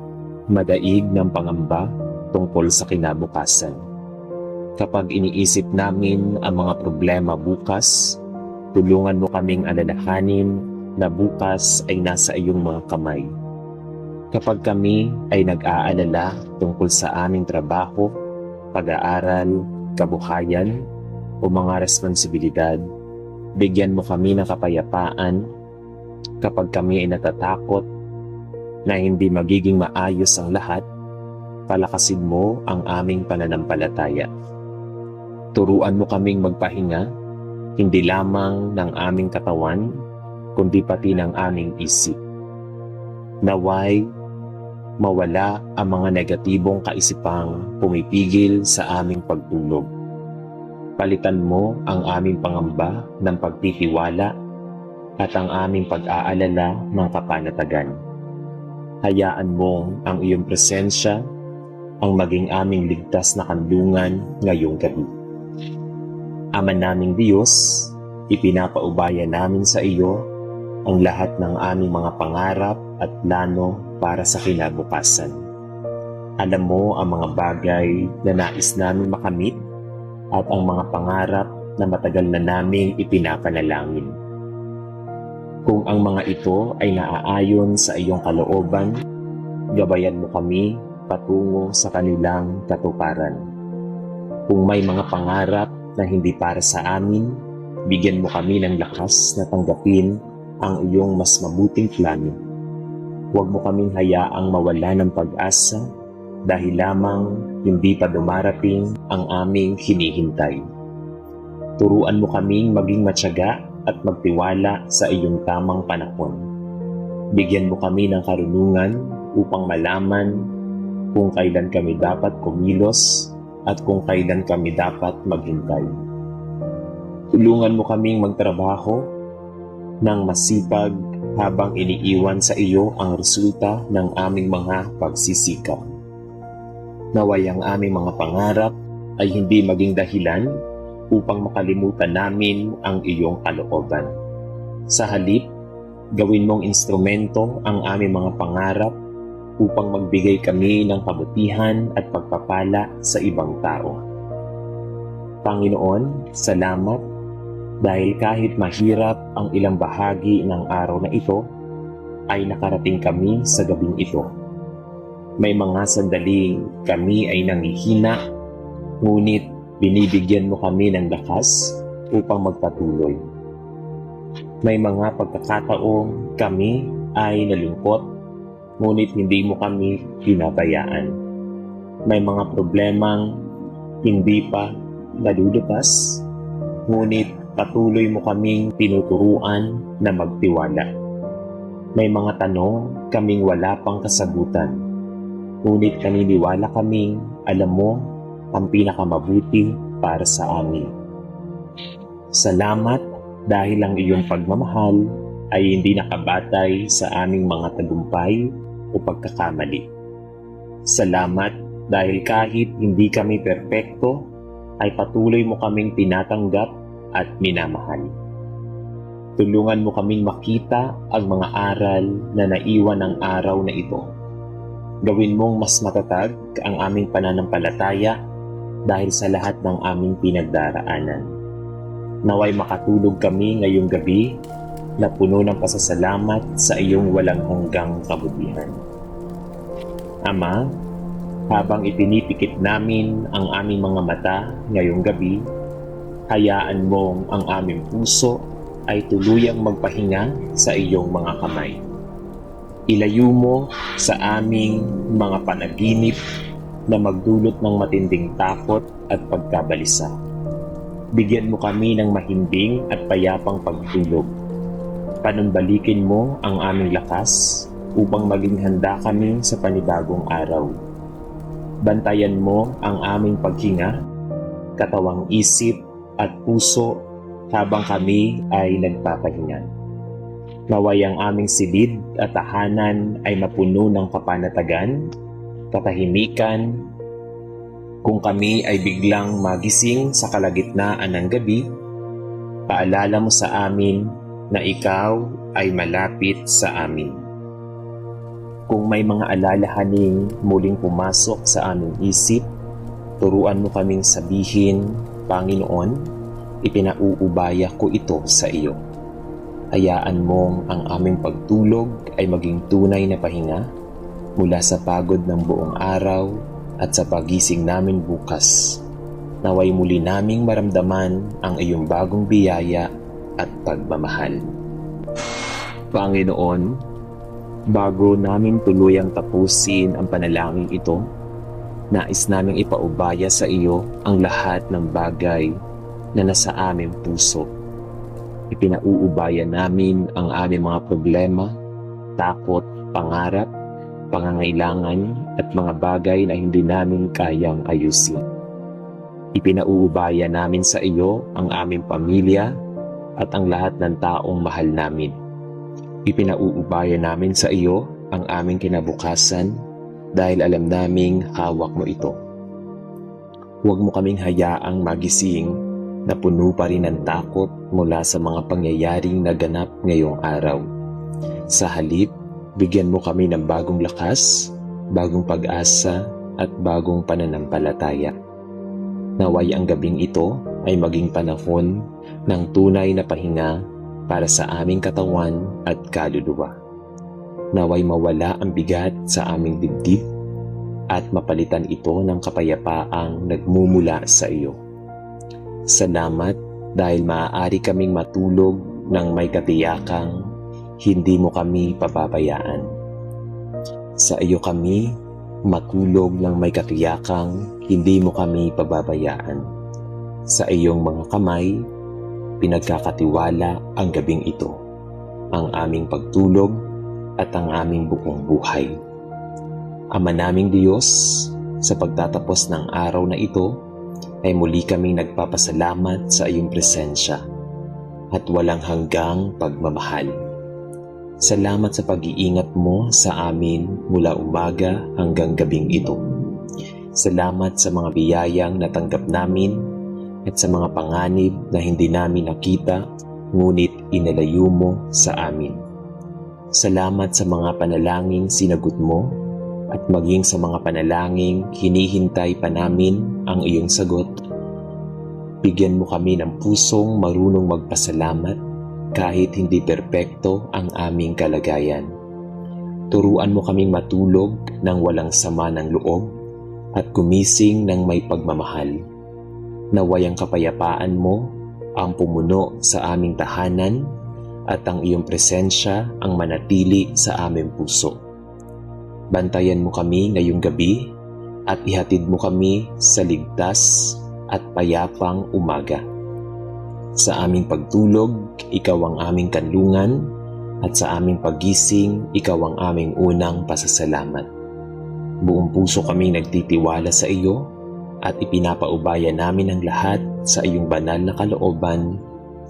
madaig ng pangamba tungkol sa kinabukasan. Kapag iniisip namin ang mga problema bukas, tulungan mo kaming alalahanin na bukas ay nasa iyong mga kamay. Kapag kami ay nag-aalala tungkol sa aming trabaho, pag-aaral, kabuhayan, o mga responsibilidad, bigyan mo kami ng kapayapaan. Kapag kami ay natatakot na hindi magiging maayos ang lahat, palakasin mo ang aming pananampalataya. Turuan mo kaming magpahinga, hindi lamang ng aming katawan, kundi pati ng aming isip. Naway, mawala ang mga negatibong kaisipang pumipigil sa aming pagtulog. Palitan mo ang aming pangamba ng pagtitiwala at ang aming pag-aalala ng kapanatagan. Hayaan mo ang iyong presensya ang maging aming ligtas na kanlungan ngayong gabi. Ama naming Diyos, ipinapaubaya namin sa iyo ang lahat ng aming mga pangarap at plano para sa kinabukasan. Alam mo ang mga bagay na nais namin makamit at ang mga pangarap na matagal na naming ipinapanalangin. Kung ang mga ito ay naaayon sa iyong kalooban, gabayan mo kami patungo sa kanilang katuparan. Kung may mga pangarap na hindi para sa amin, bigyan mo kami ng lakas na tanggapin ang iyong mas mabuting plano. Huwag mo kaming hayaang mawala ng pag-asa dahil lamang hindi pa dumarating ang aming hinihintay. Turuan mo kaming maging matyaga at magtiwala sa iyong tamang panahon. Bigyan mo kami ng karunungan upang malaman kung kailan kami dapat kumilos at kung kailan kami dapat maghintay. Tulungan mo kaming magtrabaho ng masipag habang iniiwan sa iyo ang resulta ng aming mga pagsisikap. Naway ang aming mga pangarap ay hindi maging dahilan upang makalimutan namin ang iyong kalooban. Sa halip, gawin mong instrumento ang aming mga pangarap upang magbigay kami ng kabutihan at pagpapala sa ibang tao. Panginoon, salamat dahil kahit mahirap ang ilang bahagi ng araw na ito, ay nakarating kami sa gabing ito. May mga sandaling kami ay nangihina, ngunit binibigyan mo kami ng lakas upang magpatuloy. May mga pagkakataong kami ay nalungkot, ngunit hindi mo kami pinabayaan. May mga problemang hindi pa nalulutas, ngunit patuloy mo kaming tinuturuan na magtiwala. May mga tanong kaming wala pang kasagutan, ngunit naniniwala kaming alam mo ang pinakamabuti para sa amin. Salamat dahil ang iyong pagmamahal ay hindi nakabatay sa aming mga tagumpay o pagkakamali. Salamat dahil kahit hindi kami perpekto, ay patuloy mo kaming tinatanggap at minamahal. Tulungan mo kaming makita ang mga aral na naiwan ng araw na ito. Gawin mong mas matatag ang aming pananampalataya dahil sa lahat ng aming pinagdaraanan. Naway makatulog kami ngayong gabi na puno ng pasasalamat sa iyong walang hanggang kabutihan. Ama, habang ipinipikit namin ang aming mga mata ngayong gabi, hayaan mong ang aming puso ay tuluyang magpahinga sa iyong mga kamay. Ilayo mo sa aming mga panaginip na magdulot ng matinding takot at pagkabalisa. Bigyan mo kami ng mahimbing at payapang pagtulog. Panumbalikin mo ang aming lakas upang maging handa kami sa panibagong araw. Bantayan mo ang aming paghinga, katawang isip at puso habang kami ay nagpapahinga. Naway ang aming silid at tahanan ay mapuno ng kapanatagan, katahimikan. Kung kami ay biglang magising sa kalagitnaan ng gabi, paalala mo sa amin na ikaw ay malapit sa amin. Kung may mga alalahaning muling pumasok sa aming isip, turuan mo kaming sabihin, Panginoon, ipinauubaya ko ito sa iyo. Hayaan mong ang aming pagtulog ay maging tunay na pahinga mula sa pagod ng buong araw at sa pagising namin bukas. Naway muli naming maramdaman ang iyong bagong biyaya at pagmamahal. Panginoon, bago namin tuluyang tapusin ang panalangin ito, nais naming ipaubaya sa iyo ang lahat ng bagay na nasa aming puso. Ipinauubaya namin ang aming mga problema, takot, pangarap, pangangailangan at mga bagay na hindi namin kayang ayusin. Ipinauubaya namin sa iyo ang aming pamilya at ang lahat ng taong mahal namin. Ipinauubaya namin sa iyo ang aming kinabukasan dahil alam naming hawak mo ito. Huwag mo kaming hayaang magising na puno pa rin ng takot mula sa mga pangyayaring naganap ngayong araw. Sa halip, bigyan mo kami ng bagong lakas, bagong pag-asa at bagong pananampalataya. Naway ang gabing ito ay maging panahon ng tunay na pahinga para sa aming katawan at kaluluwa. Naway mawala ang bigat sa aming dibdib at mapalitan ito ng kapayapaang nagmumula sa iyo. Salamat dahil maaari kaming matulog ng may katiyakang hindi mo kami pababayaan. Sa iyo kami matulog ng may katiyakang hindi mo kami pababayaan. Sa iyong mga kamay, pinagkakatiwala ang gabing ito, ang aming pagtulog at ang aming buong buhay. Ama naming Diyos, sa pagtatapos ng araw na ito, ay muli kaming nagpapasalamat sa iyong presensya at walang hanggang pagmamahal. Salamat sa pag-iingat mo sa amin mula umaga hanggang gabing ito. Salamat sa mga biyayang natanggap namin at sa mga panganib na hindi namin nakita ngunit inalayo mo sa amin. Salamat sa mga panalangin sinagot mo at maging sa mga panalangin hinihintay pa namin ang iyong sagot. Bigyan mo kami ng pusong marunong magpasalamat kahit hindi perpekto ang aming kalagayan. Turuan mo kaming matulog ng walang sama ng loob at gumising ng may pagmamahal. Naway ang kapayapaan mo ang pumuno sa aming tahanan at ang iyong presensya ang manatili sa aming puso. Bantayan mo kami ngayong gabi at ihatid mo kami sa ligtas at payapang umaga. Sa aming pagtulog, ikaw ang aming kanlungan at sa aming paggising, ikaw ang aming unang pasasalamat. Buong puso kaming nagtitiwala sa iyo at ipinapaubaya namin ang lahat sa iyong banal na kalooban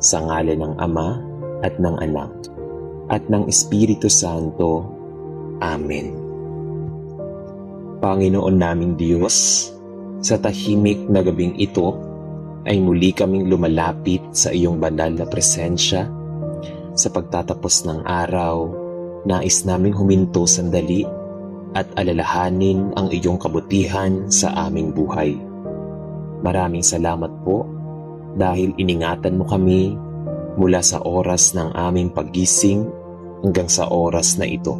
sa ngalan ng Ama at ng Anak at ng Espiritu Santo. Amen. Panginoon naming Diyos, sa tahimik na gabing ito ay muli kaming lumalapit sa iyong banal na presensya. Sa pagtatapos ng araw, nais naming huminto sandali at alalahanin ang iyong kabutihan sa aming buhay. Maraming salamat po dahil iningatan mo kami mula sa oras ng aming paggising hanggang sa oras na ito.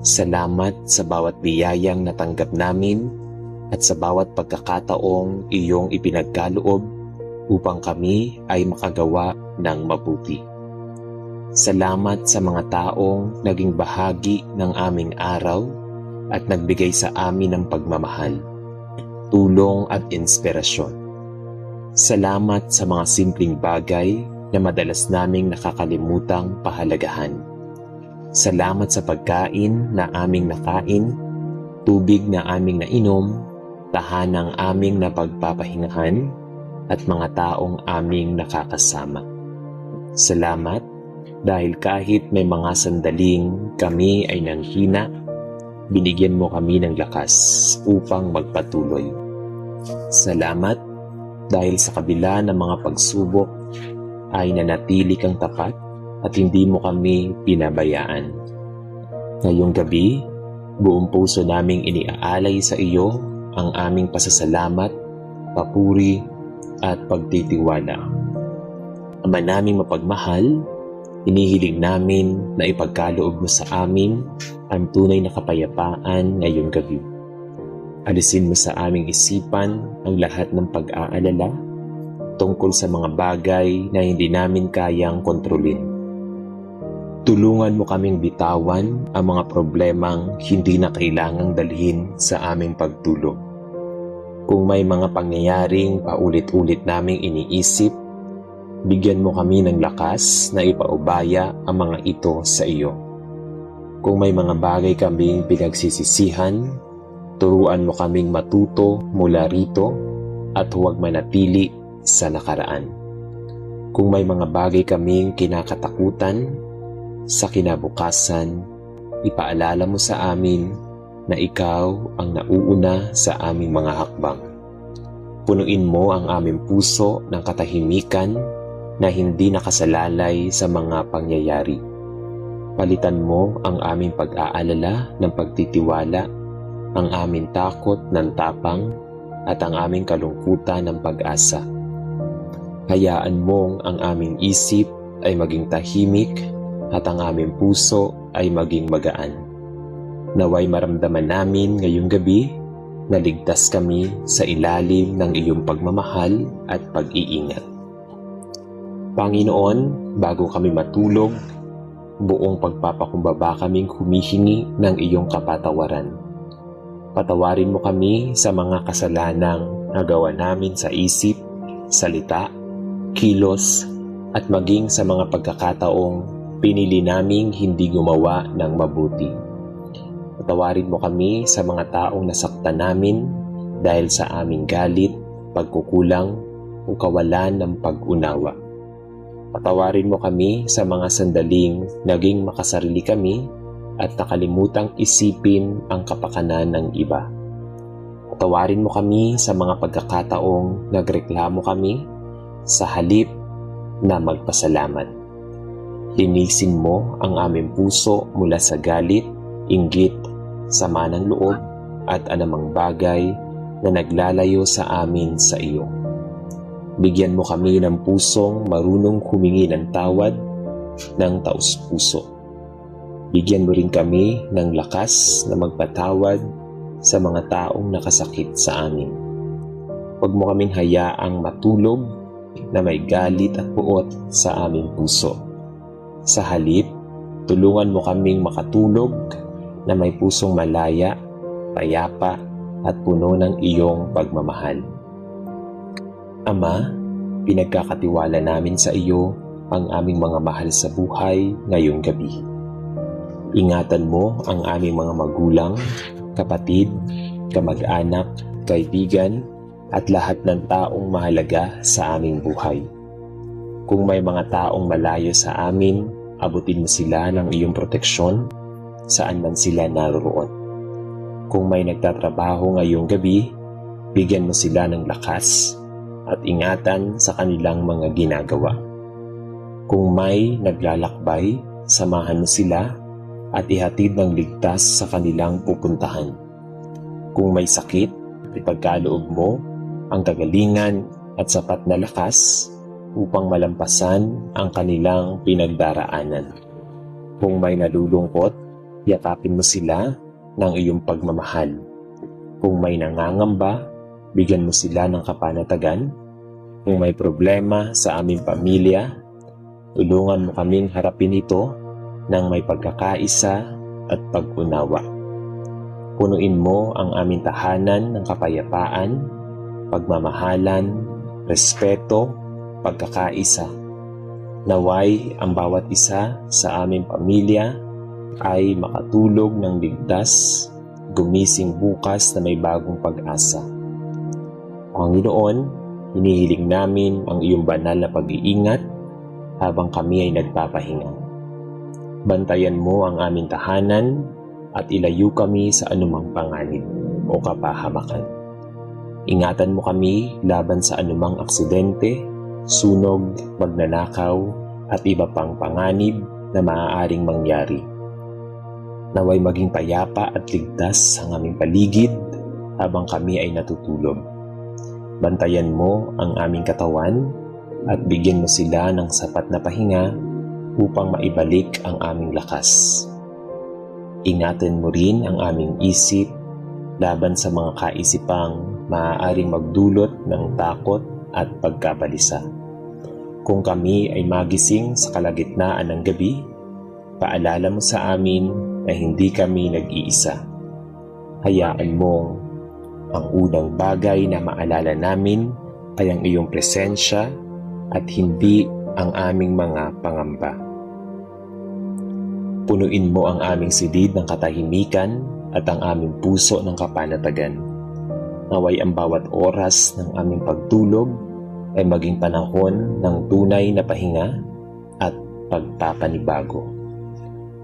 Salamat sa bawat biyayang natanggap namin at sa bawat pagkakataong iyong ipinagkaloob upang kami ay makagawa ng mabuti. Salamat sa mga taong naging bahagi ng aming araw at nagbigay sa amin ng pagmamahal, tulong at inspirasyon. Salamat sa mga simpleng bagay na madalas naming nakakalimutang pahalagahan. Salamat sa pagkain na aming nakain, tubig na aming nainom, tahanang aming napagpapahingahan, at mga taong aming nakakasama. Salamat dahil kahit may mga sandaling kami ay nanghina, binigyan mo kami ng lakas upang magpatuloy. Salamat dahil sa kabila ng mga pagsubok ay nanatili kang tapat at hindi mo kami pinabayaan. Ngayong gabi, buong puso naming iniaalay sa iyo ang aming pasasalamat, papuri at pagtitiwala. Ama naming mapagmahal, inihiling namin na ipagkaloob mo sa amin ang tunay na kapayapaan ngayong gabi. Alisin mo sa aming isipan ang lahat ng pag-aalala tungkol sa mga bagay na hindi namin kayang kontrolin. Tulungan mo kaming bitawan ang mga problemang hindi na kailangang dalhin sa aming pagtulog. Kung may mga pangyayaring paulit-ulit naming iniisip, bigyan mo kami ng lakas na ipaubaya ang mga ito sa iyo. Kung may mga bagay kaming pinagsisisihan, turuan mo kaming matuto mula rito at huwag manatili sa nakaraan. Kung may mga bagay kaming kinakatakutan, sa kinabukasan, ipaalala mo sa amin na ikaw ang nauuna sa aming mga hakbang. Punuin mo ang aming puso ng katahimikan na hindi nakasalalay sa mga pangyayari. Palitan mo ang aming pag-aalala ng pagtitiwala, ang aming takot ng tapang, at ang aming kalungkutan ng pag-asa. Hayaan mong ang aming isip ay maging tahimik at ang aming puso ay maging magaan. Naway maramdaman namin ngayong gabi na ligtas kami sa ilalim ng iyong pagmamahal at pag-iingat. Panginoon, bago kami matulog, buong pagpapakumbaba kaming humihingi ng iyong kapatawaran. Patawarin mo kami sa mga kasalanang nagawa namin sa isip, salita, kilos, at maging sa mga pagkakataong pinili naming hindi gumawa ng mabuti. Patawarin mo kami sa mga taong nasaktan namin dahil sa aming galit, pagkukulang, o kawalan ng pag-unawa. Patawarin mo kami sa mga sandaling naging makasarili kami at nakalimutang isipin ang kapakanan ng iba. Patawarin mo kami sa mga pagkakataong nagreklamo kami sa halip na magpasalamat. Linisin mo ang aming puso mula sa galit, inggit, sama ng loob at anumang bagay na naglalayo sa amin sa iyo. Bigyan mo kami ng pusong marunong humingi ng tawad ng taus-puso. Bigyan mo rin kami ng lakas na magpatawad sa mga taong nakasakit sa amin. Huwag mo kaming hayaang matulog na may galit at puot sa aming puso. Sa halip, tulungan mo kaming makatulog na may pusong malaya, payapa at puno ng iyong pagmamahal. Ama, pinagkakatiwala namin sa iyo ang aming mga mahal sa buhay ngayong gabi. Ingatan mo ang aming mga magulang, kapatid, kamag-anak, kaibigan, at lahat ng taong mahalaga sa aming buhay. Kung may mga taong malayo sa amin, abutin mo sila ng iyong proteksyon saan man sila naroroon. Kung may nagtatrabaho ngayong gabi, bigyan mo sila ng lakas at ingatan sa kanilang mga ginagawa. Kung may naglalakbay, samahan mo sila at ihatid ng ligtas sa kanilang pupuntahan. Kung may sakit, ipagkaloob mo ang kagalingan at sapat na lakas upang malampasan ang kanilang pinagdaraanan. Kung may nalulungkot, yakapin mo sila ng iyong pagmamahal. Kung may nangangamba, bigyan mo sila ng kapanatagan. Kung may problema sa aming pamilya, tulungan mo kaming harapin ito ng may pagkakaisa at pag-unawa. Punuin mo ang aming tahanan ng kapayapaan, pagmamahalan, respeto, pagkakaisa. Naway ang bawat isa sa aming pamilya ay makatulog ng ligtas, gumising bukas na may bagong pag-asa. Panginoon, hinihiling namin ang iyong banal na pag-iingat habang kami ay nagpapahinga. Bantayan mo ang aming tahanan at ilayo kami sa anumang panganib o kapahamakan. Ingatan mo kami laban sa anumang aksidente, sunog, magnanakaw at iba pang panganib na maaaring mangyari. Naway maging payapa at ligtas ang aming paligid habang kami ay natutulog. Bantayan mo ang aming katawan at bigyan mo sila ng sapat na pahinga upang maibalik ang aming lakas. Ingatan mo rin ang aming isip laban sa mga kaisipang maaaring magdulot ng takot at pagkabalisa. Kung kami ay magising sa kalagitnaan ng gabi, paalala mo sa amin na hindi kami nag-iisa. Hayaan mong ang unang bagay na maalala namin ay ang iyong presensya at hindi ang aming mga pangamba. Punuin mo ang aming silid ng katahimikan at ang aming puso ng kapanatagan. Naway ang bawat oras ng aming pagtulog ay maging panahon ng tunay na pahinga at pagpapanibago.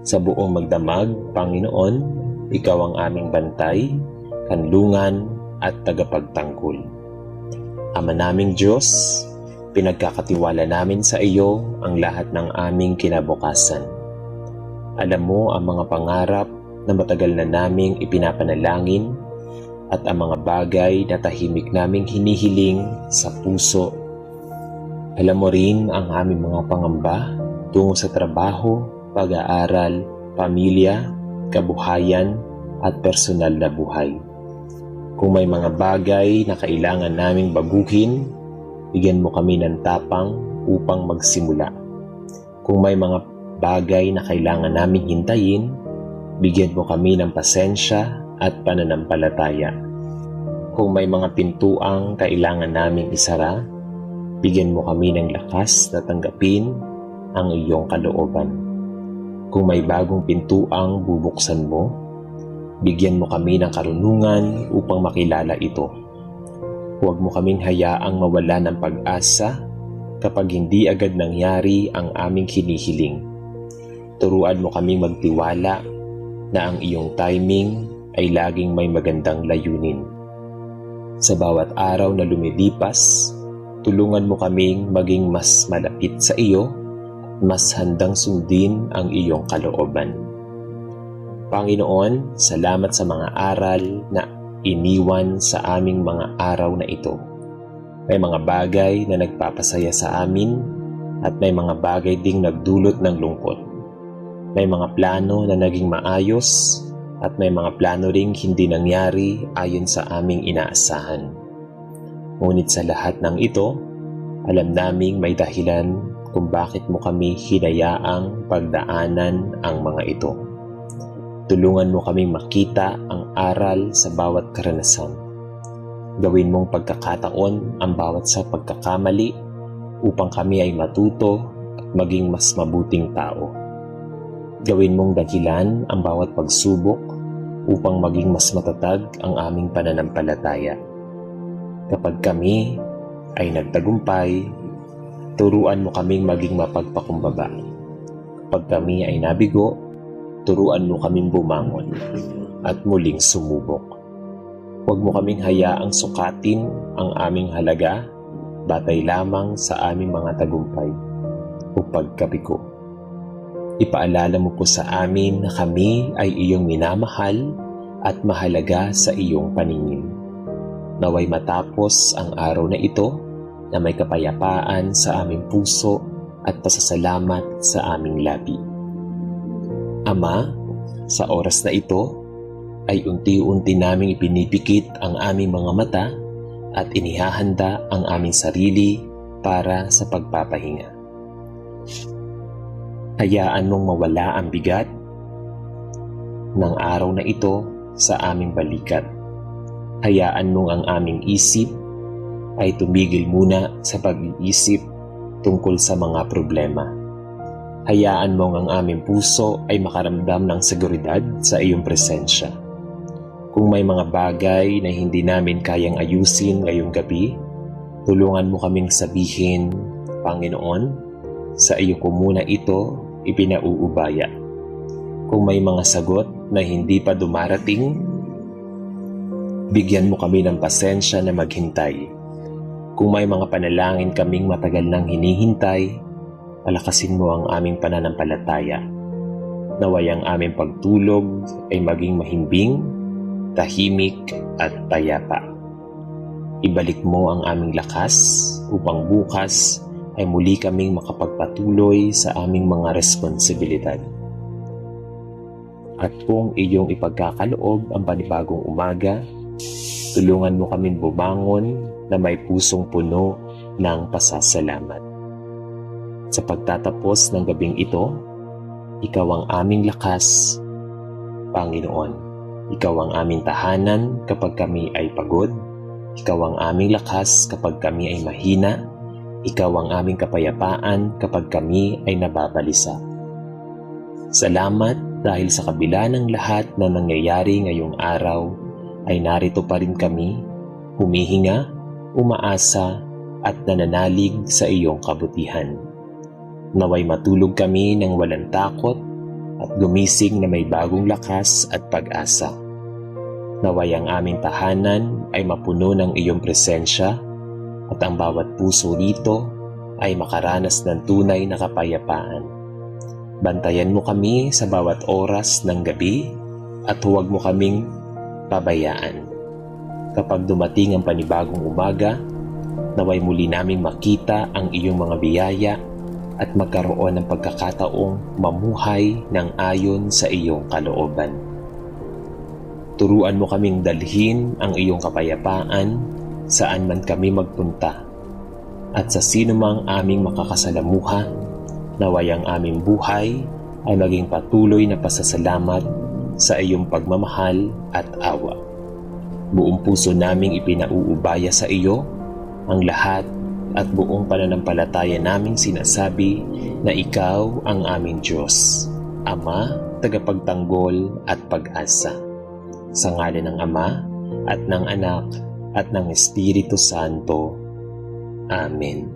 Sa buong magdamag, Panginoon, Ikaw ang aming bantay, kanlungan at tagapagtanggol. Ama naming Diyos, pinagkakatiwala namin sa iyo ang lahat ng aming kinabukasan. Alam mo ang mga pangarap na matagal na naming ipinapanalangin at ang mga bagay na tahimik naming hinihiling sa puso. Alam mo rin ang aming mga pangamba tungo sa trabaho, pag-aaral, pamilya, kabuhayan, at personal na buhay. Kung may mga bagay na kailangan naming baguhin, bigyan mo kami ng tapang upang magsimula. Kung may mga bagay na kailangan naming hintayin, bigyan mo kami ng pasensya at pananampalataya. Kung may mga pintuang kailangan naming isara, bigyan mo kami ng lakas na tanggapin ang iyong kalooban. Kung may bagong pintuang bubuksan mo, bigyan mo kami ng karunungan upang makilala ito. Huwag mo kaming hayaang mawala ng pag-asa kapag hindi agad nangyari ang aming hinihiling. Turuan mo kaming magtiwala na ang iyong timing ay laging may magandang layunin. Sa bawat araw na lumilipas, tulungan mo kaming maging mas malapit sa iyo at mas handang sundin ang iyong kalooban. Panginoon, salamat sa mga aral na iniwan sa aming mga araw na ito. May mga bagay na nagpapasaya sa amin at may mga bagay ding nagdulot ng lungkot. May mga plano na naging maayos at may mga plano ring hindi nangyari ayon sa aming inaasahan. Ngunit sa lahat ng ito, alam naming may dahilan kung bakit mo kami hinayaang pagdaanan ang mga ito. Tulungan mo kaming makita ang aral sa bawat karanasan. Gawin mong pagkakataon ang bawat sa pagkakamali upang kami ay matuto at maging mas mabuting tao. Gawin mong dahilan ang bawat pagsubok upang maging mas matatag ang aming pananampalataya. Kapag kami ay nagtagumpay, turuan mo kaming maging mapagpakumbaba. Kapag kami ay nabigo, turuan mo kaming bumangon at muling sumubok. Huwag mo kaming hayaang sukatin ang aming halaga batay lamang sa aming mga tagumpay o pagkabigo. Ipaalala mo po sa amin na kami ay iyong minamahal at mahalaga sa iyong paningin. Naway matapos ang araw na ito na may kapayapaan sa aming puso at pasasalamat sa aming labi. Ama, sa oras na ito ay unti-unti naming ipinipikit ang aming mga mata at inihahanda ang aming sarili para sa pagpapahinga. Hayaan mong mawala ang bigat ng araw na ito sa aming balikat. Hayaan mong ang aming isip ay tumigil muna sa pag-iisip tungkol sa mga problema. Hayaan mong ang aming puso ay makaramdam ng seguridad sa iyong presensya. Kung may mga bagay na hindi namin kayang ayusin ngayong gabi, tulungan mo kaming sabihin, Panginoon, sa iyo ko muna ito ipinauubaya. Kung may mga sagot na hindi pa dumarating, bigyan mo kami ng pasensya na maghintay. Kung may mga panalangin kaming matagal nang hinihintay, palakasin mo ang aming pananampalataya. Naway ang aming pagtulog ay maging mahimbing, tahimik at tayapa. Ibalik mo ang aming lakas upang bukas ay muli kaming makapagpatuloy sa aming mga responsibilidad. At kung iyong ipagkakaloob ang panibagong umaga, tulungan mo kaming bumangon na may pusong puno ng pasasalamat. Sa pagtatapos ng gabing ito, ikaw ang aming lakas, Panginoon. Ikaw ang aming tahanan kapag kami ay pagod. Ikaw ang aming lakas kapag kami ay mahina. Ikaw ang aming kapayapaan kapag kami ay nababalisa. Salamat dahil sa kabila ng lahat na nangyayari ngayong araw, ay narito pa rin kami, humihinga, umaasa at nananalig sa iyong kabutihan. Naway matulog kami ng walang takot at gumising na may bagong lakas at pag-asa. Naway ang aming tahanan ay mapuno ng iyong presensya at ang bawat puso rito ay makaranas ng tunay na kapayapaan. Bantayan mo kami sa bawat oras ng gabi at huwag mo kaming pabayaan. Kapag dumating ang panibagong umaga, naway muli naming makita ang iyong mga biyaya at magkaroon ng pagkakataong mamuhay ng ayon sa iyong kalooban. Turuan mo kaming dalhin ang iyong kapayapaan saan man kami magpunta, at sa sino mang aming makakasalamuha, naway ang aming buhay ay maging patuloy na pasasalamat sa iyong pagmamahal at awa. Buong puso naming ipinauubaya sa iyo ang lahat at buong pananampalataya naming sinasabi na ikaw ang aming Diyos, Ama, tagapagtanggol at pag-asa. Sa ngalan ng Ama at ng Anak at ng Espiritu Santo. Amen.